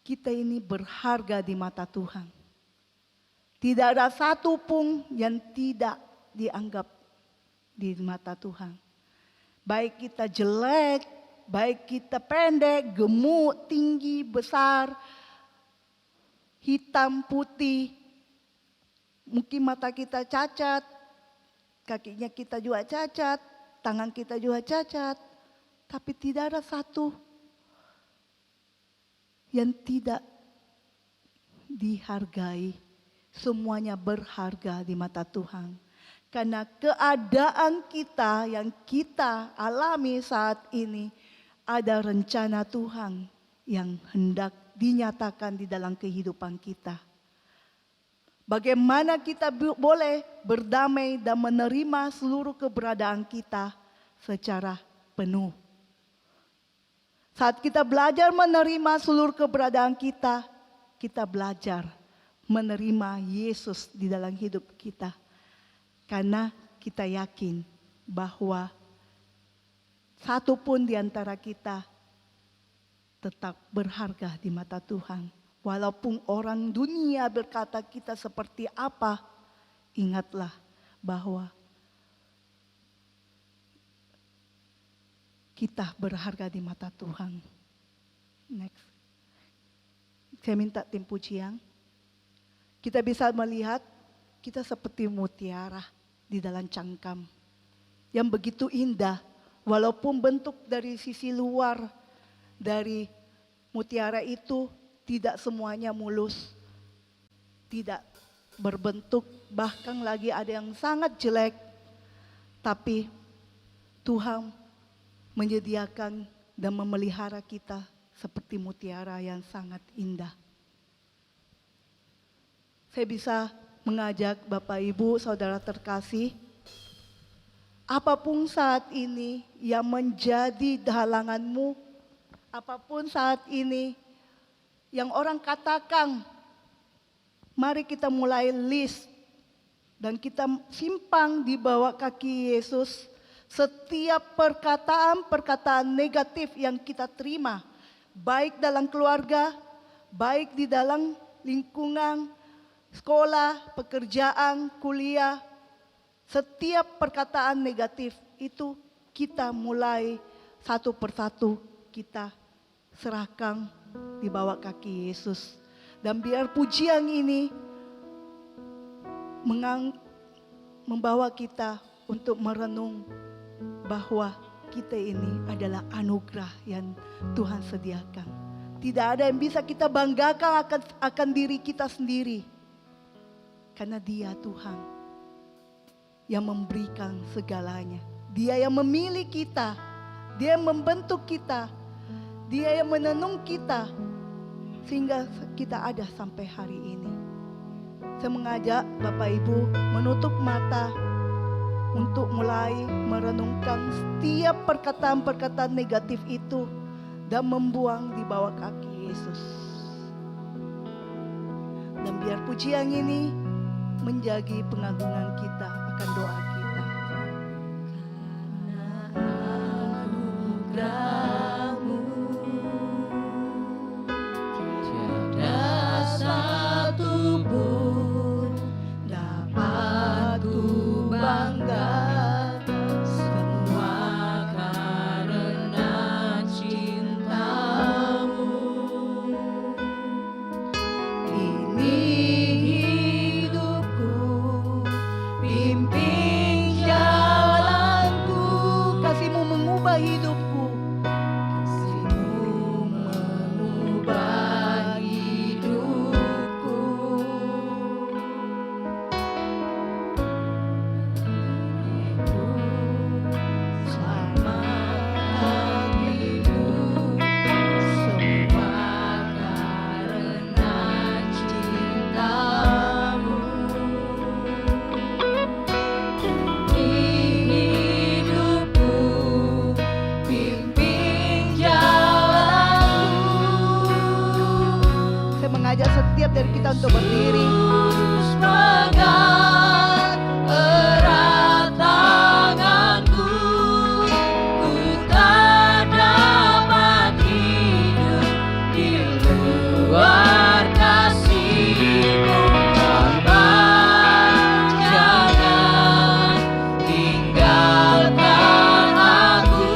kita ini berharga di mata Tuhan. Tidak ada satu pun yang tidak dianggap di mata Tuhan. Baik kita jelek, baik kita pendek, gemuk, tinggi, besar, hitam, putih, mungkin mata kita cacat, kakinya kita juga cacat, tangan kita juga cacat, tapi tidak ada satu yang tidak dihargai. Semuanya berharga di mata Tuhan. Karena keadaan kita yang kita alami saat ini ada rencana Tuhan yang hendak dinyatakan di dalam kehidupan kita. Bagaimana kita boleh berdamai dan menerima seluruh keberadaan kita secara penuh. Saat kita belajar menerima seluruh keberadaan kita, kita belajar menerima Yesus di dalam hidup kita. Karena kita yakin bahwa satu pun di antara kita tetap berharga di mata Tuhan. Walaupun orang dunia berkata kita seperti apa, ingatlah bahwa kita berharga di mata Tuhan. Next. Saya minta tim pujian. Kita bisa melihat kita seperti mutiara di dalam cangkam yang begitu indah, walaupun bentuk dari sisi luar dari mutiara itu tidak semuanya mulus, tidak berbentuk, bahkan lagi ada yang sangat jelek, tapi Tuhan menyediakan dan memelihara kita seperti mutiara yang sangat indah. Saya bisa mengajak Bapak Ibu, Saudara terkasih, apapun saat ini yang menjadi halanganmu, apapun saat ini yang orang katakan, mari kita mulai list dan kita simpang di bawah kaki Yesus setiap perkataan-perkataan negatif yang kita terima, baik dalam keluarga, baik di dalam lingkungan sekolah, pekerjaan, kuliah, setiap perkataan negatif itu kita mulai satu persatu kita serahkan di bawah kaki Yesus. Dan biar pujian ini membawa kita untuk merenung bahwa kita ini adalah anugerah yang Tuhan sediakan. Tidak ada yang bisa kita banggakan akan diri kita sendiri. Karena Dia Tuhan yang memberikan segalanya. Dia yang memilih kita. Dia yang membentuk kita. Dia yang menenung kita. Sehingga kita ada sampai hari ini. Saya mengajak Bapak Ibu menutup mata untuk mulai merenungkan setiap perkataan-perkataan negatif itu dan membuang di bawah kaki Yesus. Dan biar pujian ini menjadi pengagungan kita akan doa kita. Anugerah-Mu tiada satu pun dapat ku banggakan, semua karena cinta-Mu. Ini hidupku, pimpin jalanku, Kasih-Mu mengubah hidupku. kasih-Mu mengubah hidupku. Selamatkan hidupku, semua karena cinta-Mu. Hidupku, pimpin jalanku. Saya mengajak setiap dari kita untuk berdiri. Yesus, pegang erat tanganku, ku tak dapat hidup di luar kasih-Mu. Tuhan, jangan tinggalkan aku,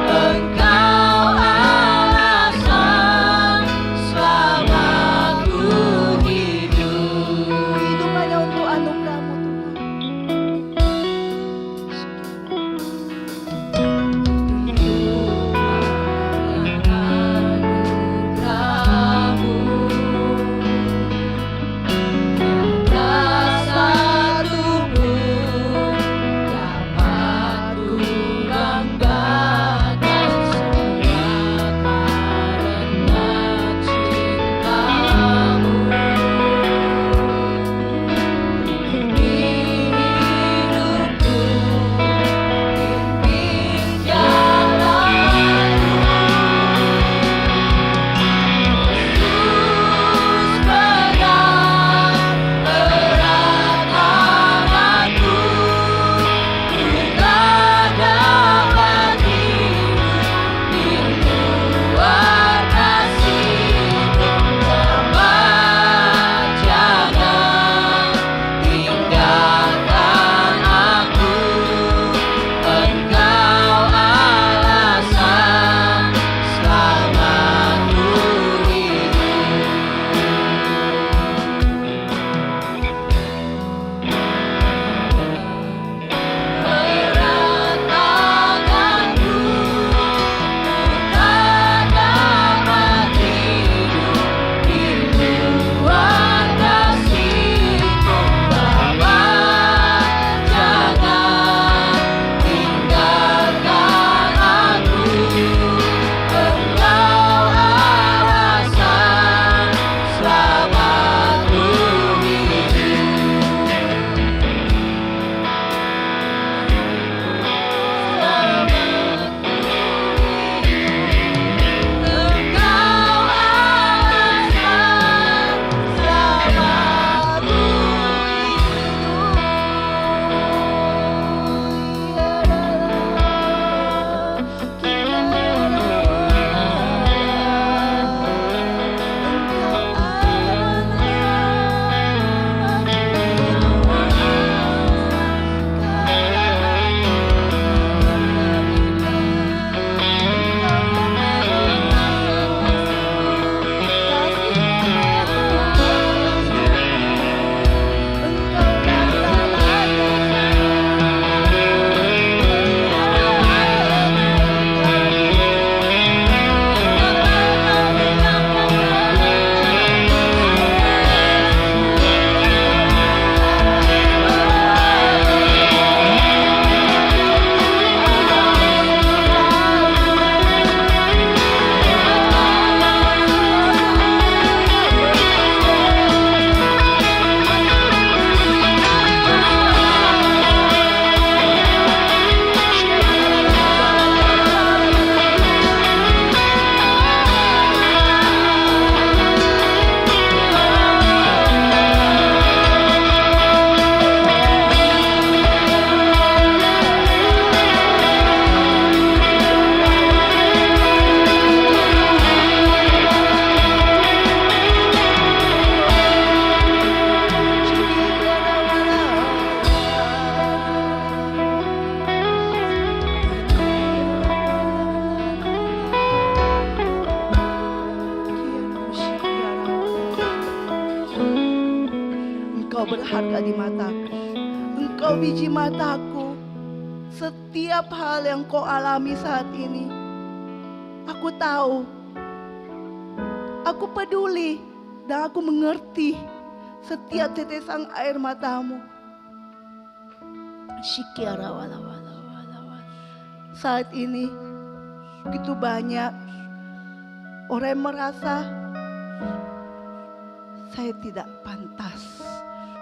Engkau alasan selamatku hidup. Hidup hanya untuk Engkau berharga di mataku. Engkau biji mataku. Setiap hal yang kau alami saat ini, aku tahu. Aku peduli dan aku mengerti setiap tetesan air matamu. Syikiara wala wala wala wala. Saat ini begitu banyak orang yang merasa saya tidak pantas.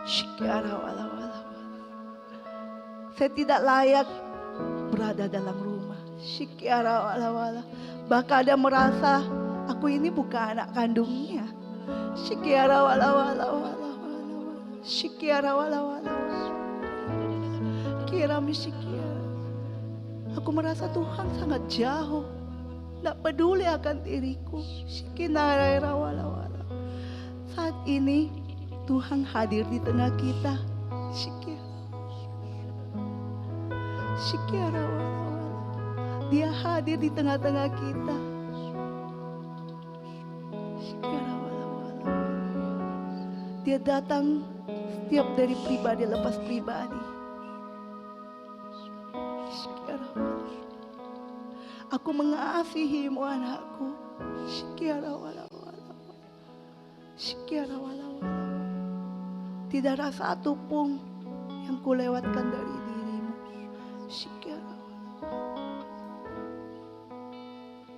Syikiara wala wala wala. Saya tidak layak berada dalam rumah. Syikiara wala wala. Bahkan ada merasa aku ini bukan anak kandungnya. Syikiara wala wala wala wala. Syikiara wala wala wala. Kira misyikiara. Aku merasa Tuhan sangat jauh. Tidak peduli akan diriku. Syikinara wala wala. Saat ini Tuhan hadir di tengah kita. Syikiara wala wala. Dia hadir di tengah-tengah kita. Syikiara wala wala. Dia datang setiap dari pribadi lepas pribadi. Syikiara wala. Aku mengasihimu anakku. Syikiara wala wala. Syikiara wala wala. Tidak ada satu pun yang kulewatkan dari dirimu. Syikiara wala.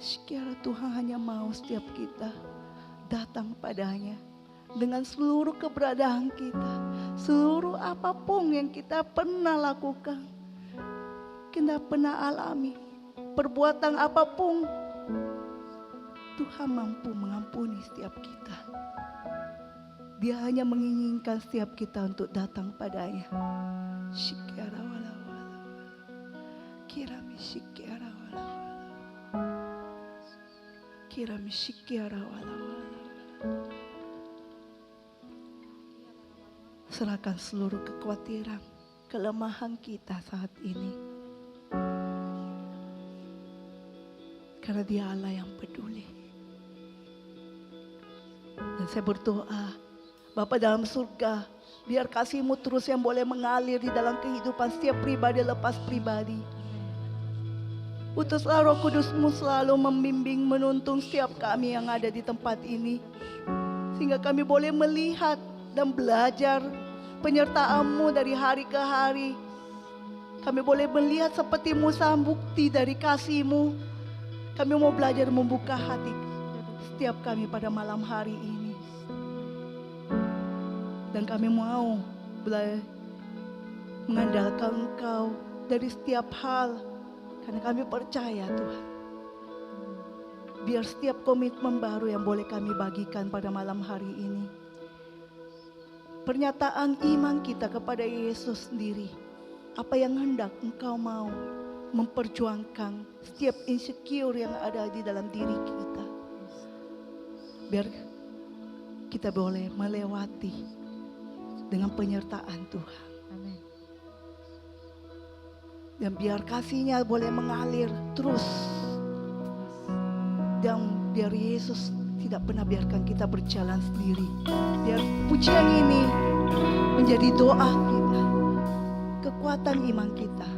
Syikiara Tuhan hanya mau setiap kita datang padanya dengan seluruh keberadaan kita, seluruh apapun yang kita pernah lakukan, kita pernah alami, perbuatan apapun, Tuhan mampu mengampuni setiap kita. Dia hanya menginginkan setiap kita untuk datang padanya. Syikiara wala wala. Kirami syikiara wala wala. Kirami syikiara wala wala. Serahkan seluruh kekhawatiran, kelemahan kita saat ini. Karena Dia Allah yang peduli. Dan saya berdoa, Bapa dalam surga, biar kasih-Mu terus yang boleh mengalir di dalam kehidupan setiap pribadi lepas pribadi. Utuslah Roh Kudus-Mu selalu membimbing, menuntun setiap kami yang ada di tempat ini. Sehingga kami boleh melihat dan belajar penyertaan-Mu dari hari ke hari. Kami boleh melihat seperti Musa bukti dari kasih-Mu. Kami mau belajar membuka hati setiap kami pada malam hari ini. Dan kami mau mengandalkan Engkau dari setiap hal. Karena kami percaya Tuhan. Biar setiap komitmen baru yang boleh kami bagikan pada malam hari ini. Pernyataan iman kita kepada Yesus sendiri. Apa yang hendak Engkau mau memperjuangkan setiap insecure yang ada di dalam diri kita. Biar kita boleh melewati dengan penyertaan Tuhan. Amin. Dan biar kasih-Nya boleh mengalir terus. Dan biar Yesus tidak pernah biarkan kita berjalan sendiri. Biar pujian ini menjadi doa kita, kekuatan iman kita.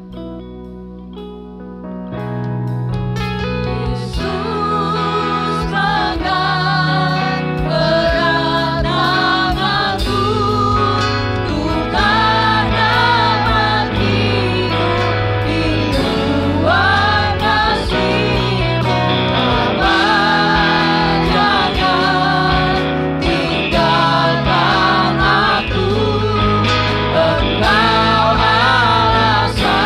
Engkau alasan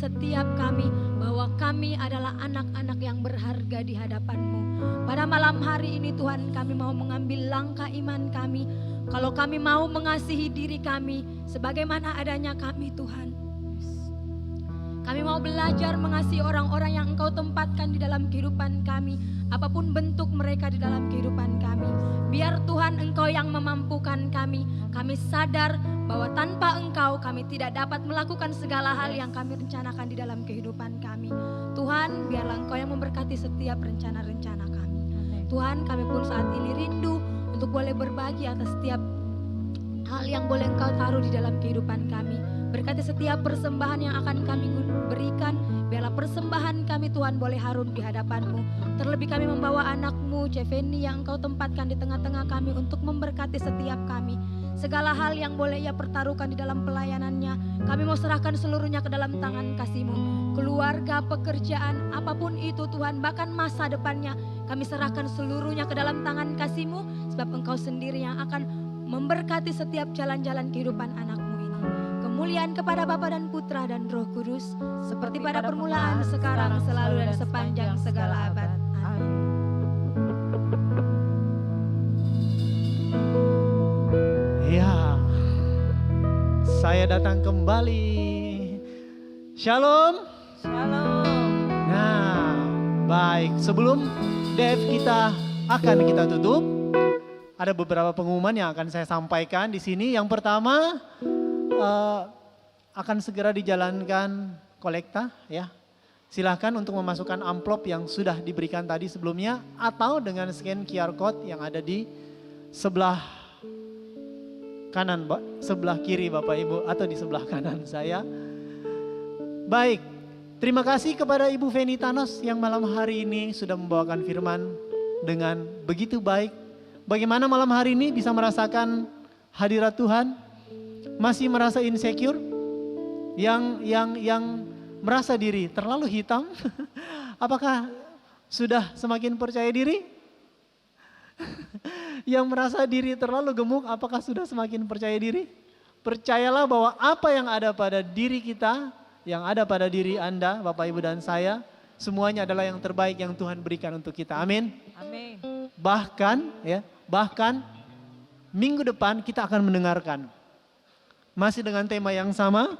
setiap kami bahwa kami adalah anak-anak yang berharga di hadapan-Mu. Pada malam hari ini Tuhan, kami mau mengambil langkah iman kami. Kalau kami mau mengasihi diri kami sebagaimana adanya kami Tuhan. Kami mau belajar mengasihi orang-orang yang Engkau tempatkan di dalam kehidupan kami, apapun bentuk mereka di dalam kehidupan kami. Biar Tuhan Engkau yang memampukan kami. Kami sadar bahwa tanpa Engkau kami tidak dapat melakukan segala hal yang kami rencanakan di dalam kehidupan kami. Tuhan, biarlah Engkau yang memberkati setiap rencana-rencana kami. Tuhan, kami pun saat ini rindu untuk boleh berbagi atas setiap hal yang boleh Engkau taruh di dalam kehidupan kami. Berkati setiap persembahan yang akan kami berikan. Biarlah persembahan kami Tuhan boleh harum di hadapan-Mu. Terlebih kami membawa anak-Mu Ceveni yang Engkau tempatkan di tengah-tengah kami untuk memberkati setiap kami. Segala hal yang boleh ia pertaruhkan di dalam pelayanannya, kami mau serahkan seluruhnya ke dalam tangan kasih-Mu. Keluarga, pekerjaan, apapun itu Tuhan, bahkan masa depannya, kami serahkan seluruhnya ke dalam tangan kasih-Mu. Sebab Engkau sendiri yang akan memberkati setiap jalan-jalan kehidupan anak-Mu ini. Kemuliaan kepada Bapa dan Putra dan Roh Kudus, seperti pada permulaan, sekarang, selalu, dan sepanjang segala abad. Amin. Ya, saya datang kembali. Shalom. Shalom. Nah, baik. Sebelum Dev kita tutup, ada beberapa pengumuman yang akan saya sampaikan di sini. Yang pertama, akan segera dijalankan kolekta ya. Silahkan untuk memasukkan amplop yang sudah diberikan tadi sebelumnya atau dengan scan QR code yang ada di sebelah kanan, sebelah kiri Bapak Ibu atau di sebelah kanan saya. Baik, terima kasih kepada Ibu Feni Thanos yang malam hari ini sudah membawakan firman dengan begitu baik. Bagaimana malam hari ini bisa merasakan hadirat Tuhan? Masih merasa insecure? Yang merasa diri terlalu hitam? Apakah sudah semakin percaya diri? Yang merasa diri terlalu gemuk, apakah sudah semakin percaya diri? Percayalah bahwa apa yang ada pada diri kita, yang ada pada diri Anda, Bapak Ibu dan saya, semuanya adalah yang terbaik yang Tuhan berikan untuk kita. Amin. Amin. Bahkan minggu depan kita akan mendengarkan masih dengan tema yang sama,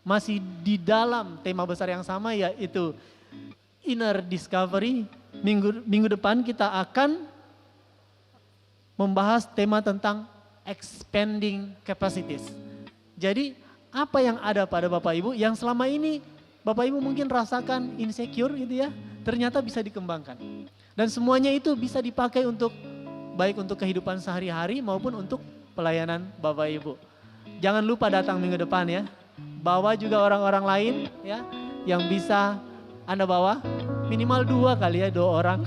masih di dalam tema besar yang sama, yaitu inner discovery. Minggu depan kita akan membahas tema tentang expanding capacities. Jadi apa yang ada pada Bapak Ibu yang selama ini Bapak Ibu mungkin rasakan insecure gitu ya, ternyata bisa dikembangkan. Dan semuanya itu bisa dipakai untuk baik untuk kehidupan sehari-hari maupun untuk pelayanan Bapak Ibu. Jangan lupa datang minggu depan ya. Bawa juga orang-orang lain ya yang bisa Anda bawa, minimal 2 kali ya, 2 orang.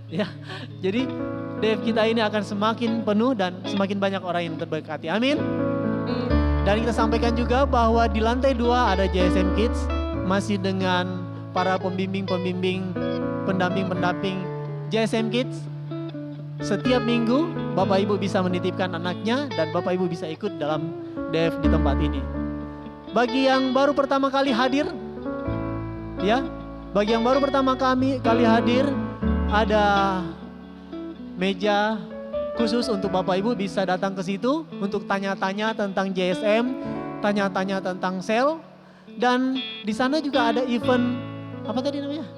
Ya. Jadi Dev kita ini akan semakin penuh dan semakin banyak orang yang terberkati. Amin. Dan kita sampaikan juga bahwa di lantai 2 ada JSM Kids masih dengan para pembimbing-pembimbing, pendamping-pendamping JSM Kids. Setiap minggu Bapak Ibu bisa menitipkan anaknya dan Bapak Ibu bisa ikut dalam DF di tempat ini. Bagi yang baru pertama kali hadir, ya, bagi yang baru pertama kali hadir, ada meja khusus untuk Bapak Ibu bisa datang ke situ untuk tanya-tanya tentang JSM, tanya-tanya tentang sel, dan di sana juga ada event apa tadi namanya?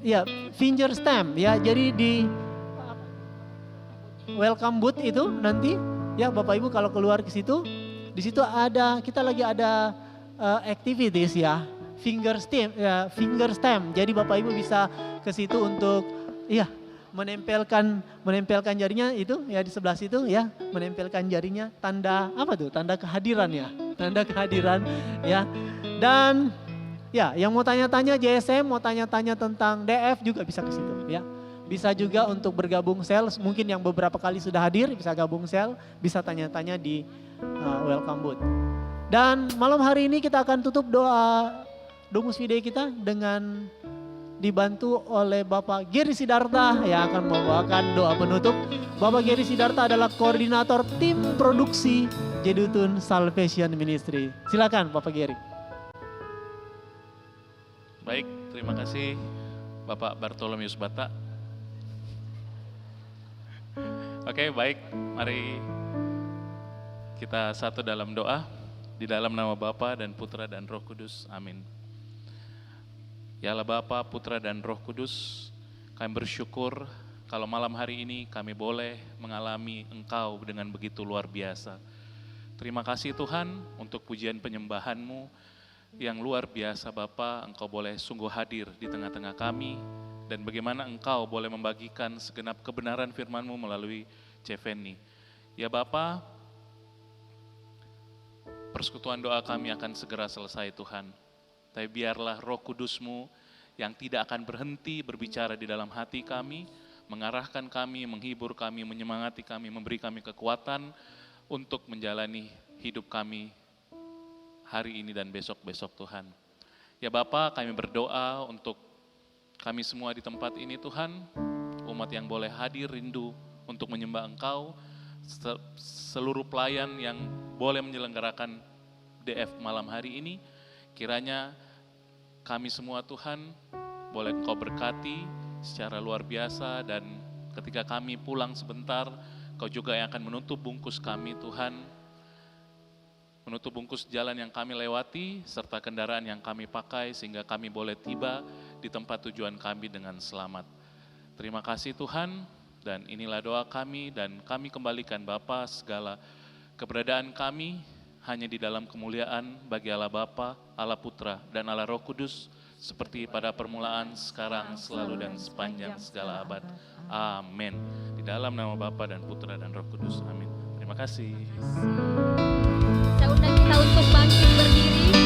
Ya, finger stamp ya. Jadi di welcome booth itu nanti ya Bapak Ibu kalau keluar ke situ, di situ ada kita lagi ada activities ya, finger stamp. Jadi Bapak Ibu bisa ke situ untuk iya menempelkan jarinya itu ya di sebelah situ ya, menempelkan jarinya tanda apa tuh? Tanda kehadiran ya. Tanda kehadiran ya. Dan ya yang mau tanya-tanya JSM, mau tanya-tanya tentang DF juga bisa ke situ ya. Bisa juga untuk bergabung sel, mungkin yang beberapa kali sudah hadir bisa gabung sel, bisa tanya-tanya di welcome booth. Dan malam hari ini kita akan tutup doa Domus Fidei kita dengan dibantu oleh Bapak Geri Sidarta yang akan membawakan doa penutup. Bapak Geri Sidarta adalah koordinator tim produksi Jedutun Salvation Ministry. Silakan Bapak Geri. Baik, terima kasih Bapak Bartolomeus Bata. Oke, baik, mari kita satu dalam doa. Di dalam nama Bapa dan Putra dan Roh Kudus, amin. Ya Allah Bapa, Putra dan Roh Kudus, kami bersyukur kalau malam hari ini kami boleh mengalami Engkau dengan begitu luar biasa. Terima kasih Tuhan untuk pujian penyembahan-Mu yang luar biasa Bapa, Engkau boleh sungguh hadir di tengah-tengah kami, dan bagaimana Engkau boleh membagikan segenap kebenaran firman-Mu melalui Ceveni. Ya Bapa, persekutuan doa kami akan segera selesai Tuhan. Tapi biarlah Roh Kudus-Mu yang tidak akan berhenti berbicara di dalam hati kami, mengarahkan kami, menghibur kami, menyemangati kami, memberi kami kekuatan untuk menjalani hidup kami hari ini dan besok-besok Tuhan. Ya Bapa, kami berdoa untuk kami semua di tempat ini Tuhan, umat yang boleh hadir rindu untuk menyembah Engkau, seluruh pelayan yang boleh menyelenggarakan DF malam hari ini, kiranya kami semua Tuhan boleh Engkau berkati secara luar biasa, dan ketika kami pulang sebentar, Kau juga yang akan menutup bungkus kami Tuhan, menutup bungkus jalan yang kami lewati, serta kendaraan yang kami pakai, sehingga kami boleh tiba di tempat tujuan kami dengan selamat. Terima kasih Tuhan, dan inilah doa kami, dan kami kembalikan Bapa segala keberadaan kami hanya di dalam kemuliaan bagi Allah Bapa, Allah Putra, dan Allah Roh Kudus, seperti pada permulaan, sekarang, selalu, dan sepanjang segala abad. Amin. Di dalam nama Bapa dan Putra dan Roh Kudus. Amin. Terima kasih. Saya undang kita untuk bangkit berdiri.